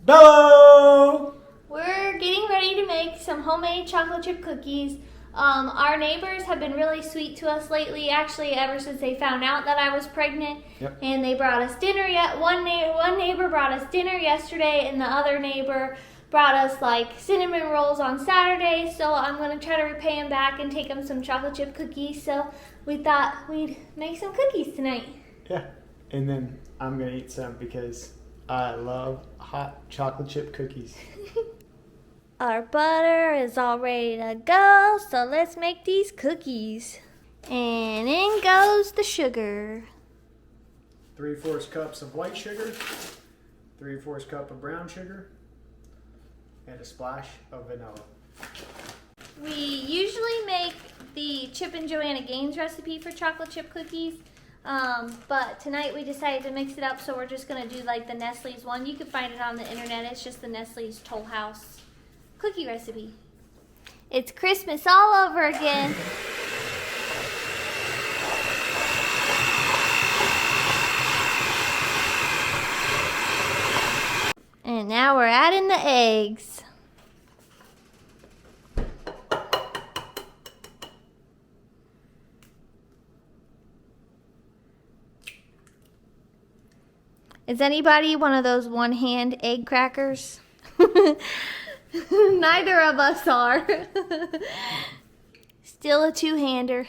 Bello! We're getting ready to make some homemade chocolate chip cookies. Our neighbors have been really sweet to us lately, actually ever since they found out that I was pregnant. Yep. And they brought us dinner. One neighbor brought us dinner yesterday, and the other neighbor brought us like cinnamon rolls on Saturday. So I'm going to try to repay them back and take them some chocolate chip cookies. So we thought we'd make some cookies tonight. Yeah, and then I'm going to eat some because I love hot chocolate chip cookies. Our butter is all ready to go, so let's make these cookies. And in goes the sugar. 3/4 cups of white sugar, 3/4 cup of brown sugar, and a splash of vanilla. We usually make the Chip and Joanna Gaines recipe for chocolate chip cookies, but tonight we decided to mix it up, so we're just going to do like the Nestle's one. You can find it on the internet. It's just the Nestle's Toll House cookie recipe. It's Christmas all over again. And now we're adding the eggs. Is anybody one of those one-hand egg crackers? Neither of us are. Still a two-hander.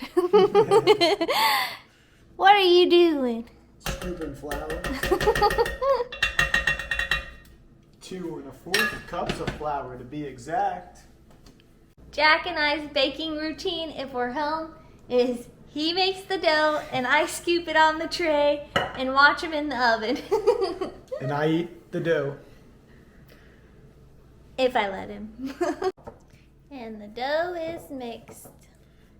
What are you doing? Scooping flour. 2 1/4 cups of flour to be exact. Jack and I's baking routine, if we're home, is he makes the dough and I scoop it on the tray and watch him in the oven. And I eat the dough. If I let him. And the dough is mixed.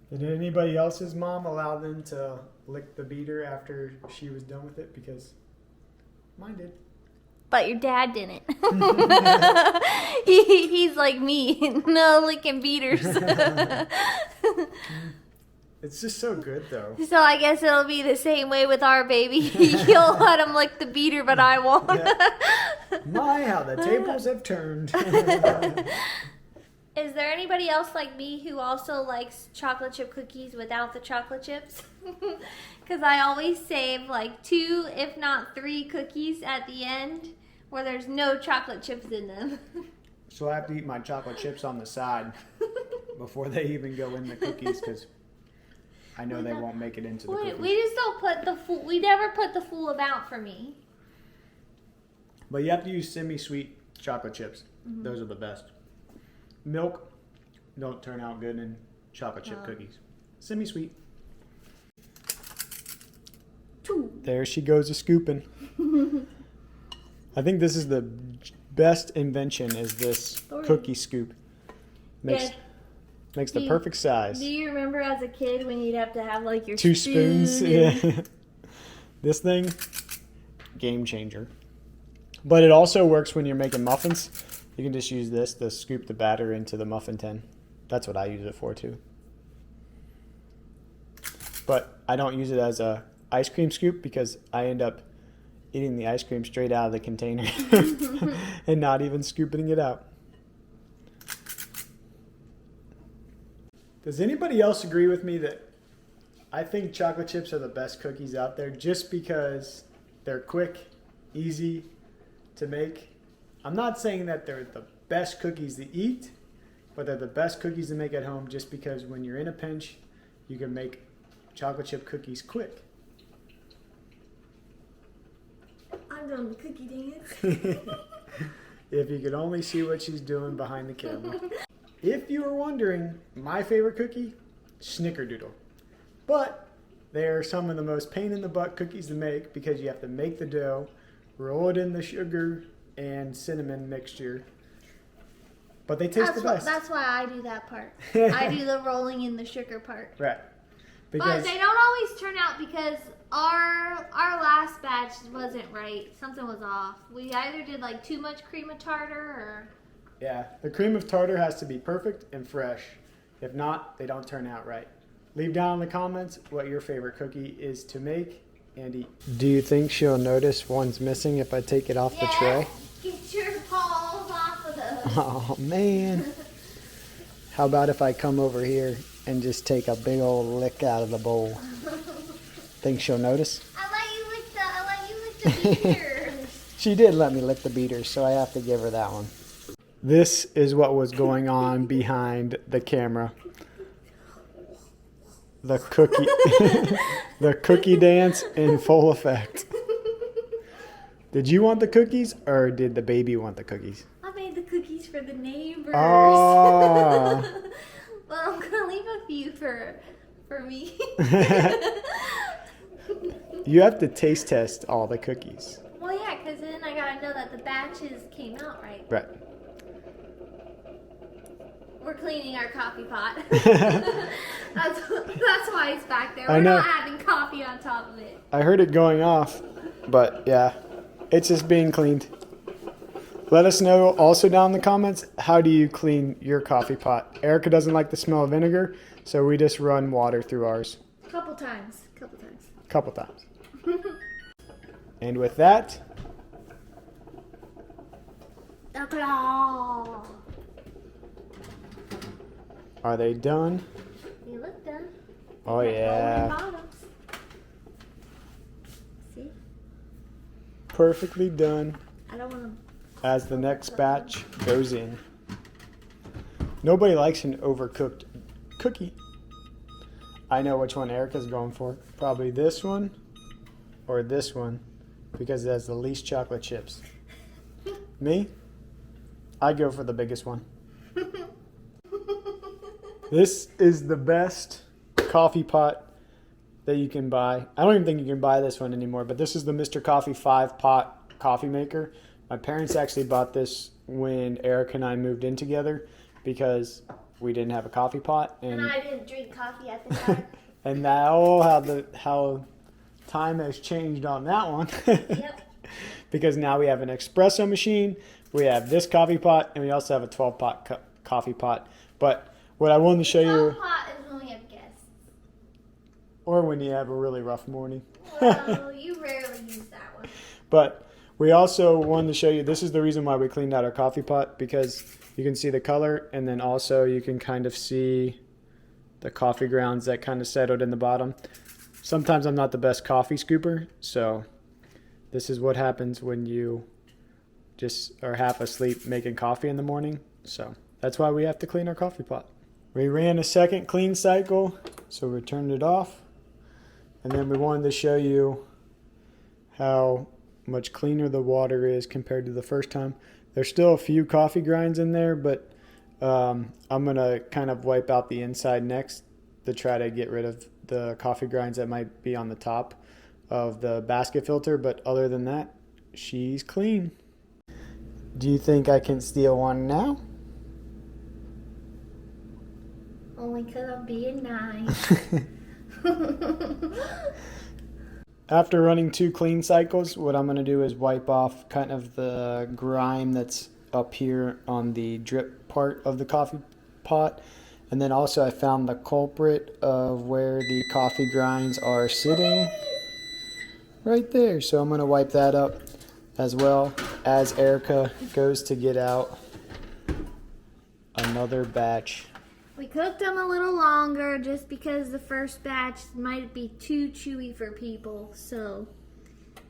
Did anybody else's mom allow them to lick the beater after she was done with it? Because mine did. But your dad didn't. He's like me. No licking beaters. It's just so good though. So I guess it'll be the same way with our baby. You'll let him lick the beater, but I won't. Yeah. My, how the tables have turned. Is there anybody else like me who also likes chocolate chip cookies without the chocolate chips? Because I always save like 2, if not 3 cookies at the end where there's no chocolate chips in them. So I have to eat my chocolate chips on the side before they even go in the cookies because I know they won't make it into the cookies. We just don't put the full, we never put the full amount for me. But you have to use semi-sweet chocolate chips. Mm-hmm. Those are the best. Milk don't turn out good in chocolate chip cookies. Semi-sweet. 2. There she goes a scooping. I think this is the best invention is this cookie scoop. Makes the perfect size. Do you remember as a kid when you'd have to have like your 2 spoons? Yeah. This thing, game changer. But it also works when you're making muffins. You can just use this to scoop the batter into the muffin tin. That's what I use it for too. But I don't use it as a ice cream scoop because I end up eating the ice cream straight out of the container and not even scooping it out. Does anybody else agree with me that I think chocolate chips are the best cookies out there just because they're quick, easy to make? I'm not saying that they're the best cookies to eat, but they're the best cookies to make at home just because when you're in a pinch, you can make chocolate chip cookies quick. I'm doing the cookie dance. If you could only see what she's doing behind the camera. If you were wondering, my favorite cookie, Snickerdoodle. But they're some of the most pain in the butt cookies to make because you have to make the dough, roll it in the sugar and cinnamon mixture. But they taste the best. That's why I do that part. I do the rolling in the sugar part. Right. But they don't always turn out because our last batch wasn't right. Something was off. We either did like too much cream of tartar or... Yeah, the cream of tartar has to be perfect and fresh. If not, they don't turn out right. Leave down in the comments what your favorite cookie is to make and eat. Do you think she'll notice one's missing if I take it off the tray? Get your paw Oh, man. How about if I come over here and just take a big old lick out of the bowl? Think she'll notice? I let you lick the beaters. She did let me lick the beaters, so I have to give her that one. This is what was going on behind the camera. The cookie, the cookie dance in full effect. Did you want the cookies, or did the baby want the cookies? I made the cookies for the neighbors. Oh. Well, I'm gonna leave a few for me. You have to taste test all the cookies. Well, yeah, because then I gotta know that the batches came out right. Right. We're cleaning our coffee pot. That's why it's back there. I We're know. not adding coffee on top of it. I heard it going off, but yeah, it's just being cleaned. Let us know also down in the comments, how do you clean your coffee pot? Erica doesn't like the smell of vinegar, so we just run water through ours. Couple times. Couple times. And with that, The claw. are they done? They look done. Oh Golden yeah, bottoms. See? perfectly done. I don't want As the next batch goes in. Nobody likes an overcooked cookie. I know which one Erica's going for. Probably this one or this one because it has the least chocolate chips. Me? I go for the biggest one. This is the best coffee pot that you can buy. I don't even think you can buy this one anymore, but this is the Mr. Coffee 5-pot coffee maker. My parents actually bought this when Erica and I moved in together because we didn't have a coffee pot, and and I didn't drink coffee at the time. and now how time has changed on that one. Yep. Because now we have an espresso machine, we have this coffee pot, and we also have a 12-pot coffee pot. But what I wanted to show you, Pot is when we have guests. or when you have a really rough morning. Well, you rarely use that one. But we also wanted to show you, this is the reason why we cleaned out our coffee pot, because you can see the color, and then also you can kind of see the coffee grounds that kind of settled in the bottom. Sometimes I'm not the best coffee scooper, so this is what happens when you just are half asleep making coffee in the morning. So that's why we have to clean our coffee pot. We ran a second clean cycle, so we turned it off. And then we wanted to show you how much cleaner the water is compared to the first time. There's still a few coffee grinds in there, but I'm going to kind of wipe out the inside next to try to get rid of the coffee grinds that might be on the top of the basket filter. But other than that, she's clean. Do you think I can steal one now? Only because I'm being nice. After running 2 clean cycles, what I'm going to do is wipe off kind of the grime that's up here on the drip part of the coffee pot. And then also I found the culprit of where the coffee grinds are sitting right there. So I'm going to wipe that up as well as Erica goes to get out another batch. We cooked them a little longer just because the first batch might be too chewy for people. So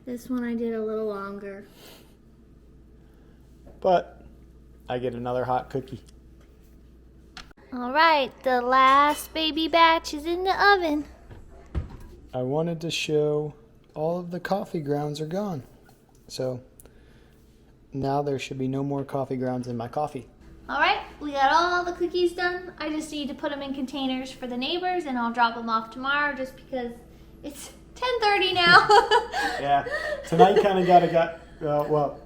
this one I did a little longer. But I get another hot cookie. All right, the last baby batch is in the oven. I wanted to show all of the coffee grounds are gone. So now there should be no more coffee grounds in my coffee. All right, we got all the cookies done. I just need to put them in containers for the neighbors, and I'll drop them off tomorrow just because it's 10:30 now. Yeah, tonight kind of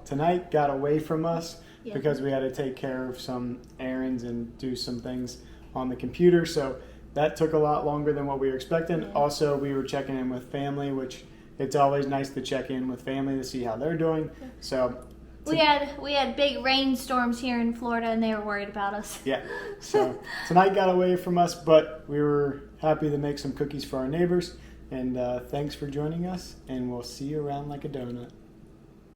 tonight got away from us because we had to take care of some errands and do some things on the computer. So that took a lot longer than what we were expecting. Yeah. Also, we were checking in with family, which it's always nice to check in with family to see how they're doing. So we had big rainstorms here in Florida, and they were worried about us. yeah, so tonight got away from us, but we were happy to make some cookies for our neighbors. And thanks for joining us, and we'll see you around like a donut.